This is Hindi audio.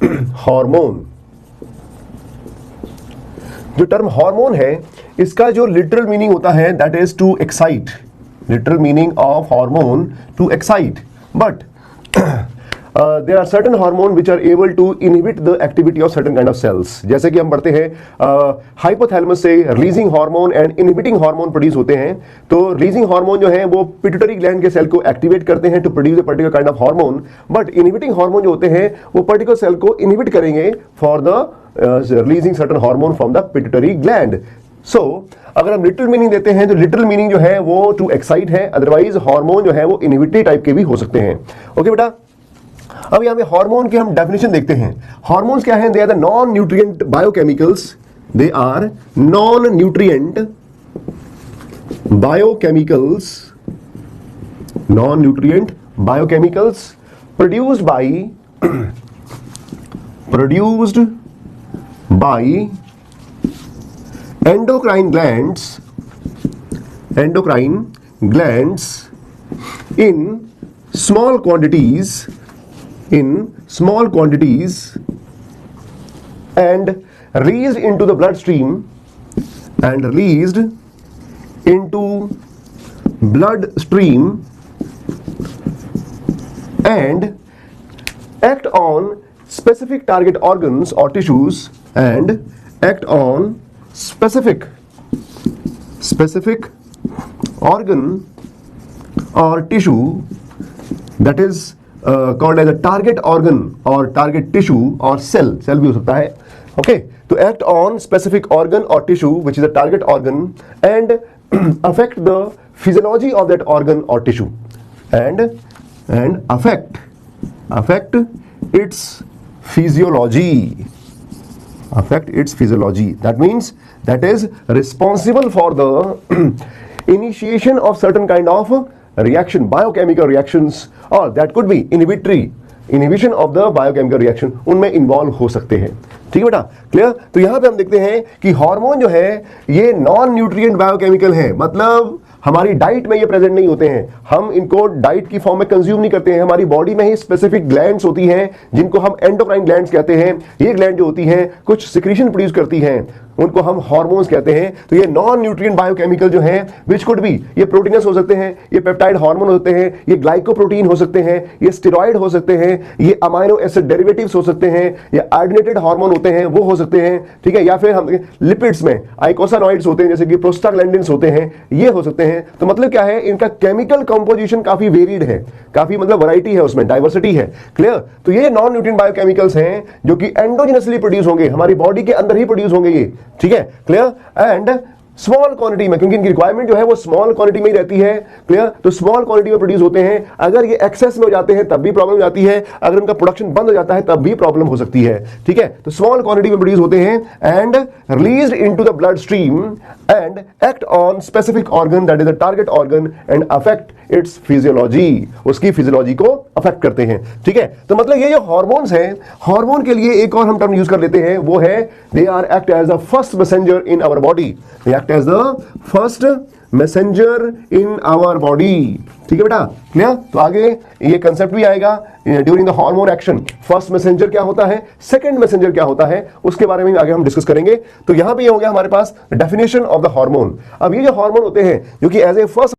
हार्मोन, जो टर्म हार्मोन है इसका जो लिटरल मीनिंग होता है that is to excite, literal meaning of hormone to excite, but there are certain hormone which are able to inhibit the activity of certain kind of cells. जैसे कि हम पढ़ते हैं हाइपोथैलेमस से releasing hormone and inhibiting hormone produce होते हैं। तो रिलीजिंग हार्मोन जो है वो पिट्यूटरी ग्लैंड के सेल को एक्टिवेट करते हैं to produce a particular kind of hormone, but inhibiting hormone जो होते हैं वो पर्टिकुलर सेल को इनहिबिट करेंगे for the releasing certain hormone from the pituitary gland. So अगर हम लिटरल मीनिंग देते हैं तो लिटरल मीनिंग जो है वो टू एक्साइट है, अदरवाइज हार्मोन जो है वो इनहिबिटरी टाइप के भी हो सकते हैं। ओके बेटा, अब यहां पे हार्मोन की हम डेफिनेशन देखते हैं। हार्मोन्स क्या हैं? They are the non nutrient biochemicals, they are non nutrient biochemicals, non nutrient biochemicals produced by endocrine glands in small quantities and released into the bloodstream and act on specific target organs or tissues and act on specific organ or tissue that is called as a target organ or target tissue or cell भी हो सकता है। okay, to act on specific organ or tissue which is a target organ and affect the physiology of that organ or tissue and affect its physiology, that means that is responsible for the initiation of certain kind of reaction, biochemical reactions, or that could be inhibition of the biochemical reaction, उनमें इन्वॉल्व हो सकते हैं। ठीक है बेटा, क्लियर? तो यहां पे हम देखते हैं कि हार्मोन जो है ये नॉन न्यूट्रिएंट बायोकेमिकल है, मतलब हमारी डाइट में ये प्रेजेंट नहीं होते हैं, हम इनको डाइट की फॉर्म में कंज्यूम नहीं करते हैं। हमारी बॉडी में ही स्पेसिफिक ग्लैंड्स होती हैं जिनको हम एंडोक्राइन ग्लैंड्स कहते हैं। ये ग्लैंड जो होती हैं कुछ सिक्रीशन प्रोड्यूस करती हैं, उनको हम हार्मोन्स कहते हैं। तो ये नॉन न्यूट्रिएंट बायोकेमिकल जो हैं विच कुड बी, ये प्रोटीनस हो सकते हैं, ये पेप्टाइड हार्मोन होते हैं, ये ग्लाइकोप्रोटीन हो सकते हैं, ये स्टेरॉइड हो सकते हैं, ये अमाइनो एसिड डेरिवेटिव्स हो सकते हैं, ये आयोडीनेटेड हार्मोन होते हैं वो हो सकते हैं। ठीक है, या फिर हम लिपिड्स में आइकोसानॉइड्स होते हैं जैसे कि प्रोस्टाग्लैंडिन्स होते हैं, ये हो सकते हैं। तो मतलब क्या है, इनका केमिकल कंपोजिशन काफी वेरिड है, काफी मतलब वैरायटी है, उसमें डाइवर्सिटी है। क्लियर? तो ये नॉन न्यूट्रिएंट बायोकेमिकल्स हैं जो कि एंडोजेनसली प्रोड्यूस होंगे, हमारी बॉडी के अंदर ही प्रोड्यूस होंगे ये। ठीक है, क्लियर? एंड स्मॉल क्वांटिटी में, क्योंकि इनकी रिक्वायरमेंट जो है वो स्मॉल क्वांटिटी में ही रहती है। क्लियर? तो स्मॉल क्वांटिटी में प्रोड्यूस होते हैं। अगर ये एक्सेस में हो जाते हैं तब भी प्रॉब्लम हो जाती है, अगर उनका प्रोडक्शन बंद हो जाता है तब भी प्रॉब्लम हो सकती है। ठीक है, तो स्मॉल क्वांटिटी में प्रोड्यूस होते हैं and released into the blood stream and act on specific organ that is a target organ and affect it's physiology, उसकी फिजियोलॉजी को अफेक्ट करते हैं। ठीक है, तो मतलब ये जो हार्मोन्स हैं, हार्मोन के लिए एक और हम टर्म यूज कर लेते हैं, वो है they are act as the first messenger in our body, they act as the first messenger in our body. ठीक है बेटा, क्लियर? तो आगे ये कंसेप्ट भी आएगा during the hormone action. First messenger क्या होता है, सेकंड मैसेंजर क्या होता है, उसके बारे में आगे हम डिस्कस करेंगे। तो यहां पे ये हो गया हमारे पास डेफिनेशन ऑफ द हार्मोन। अब ये जो हार्मोन होते हैं जो कि एज ए फर्स्ट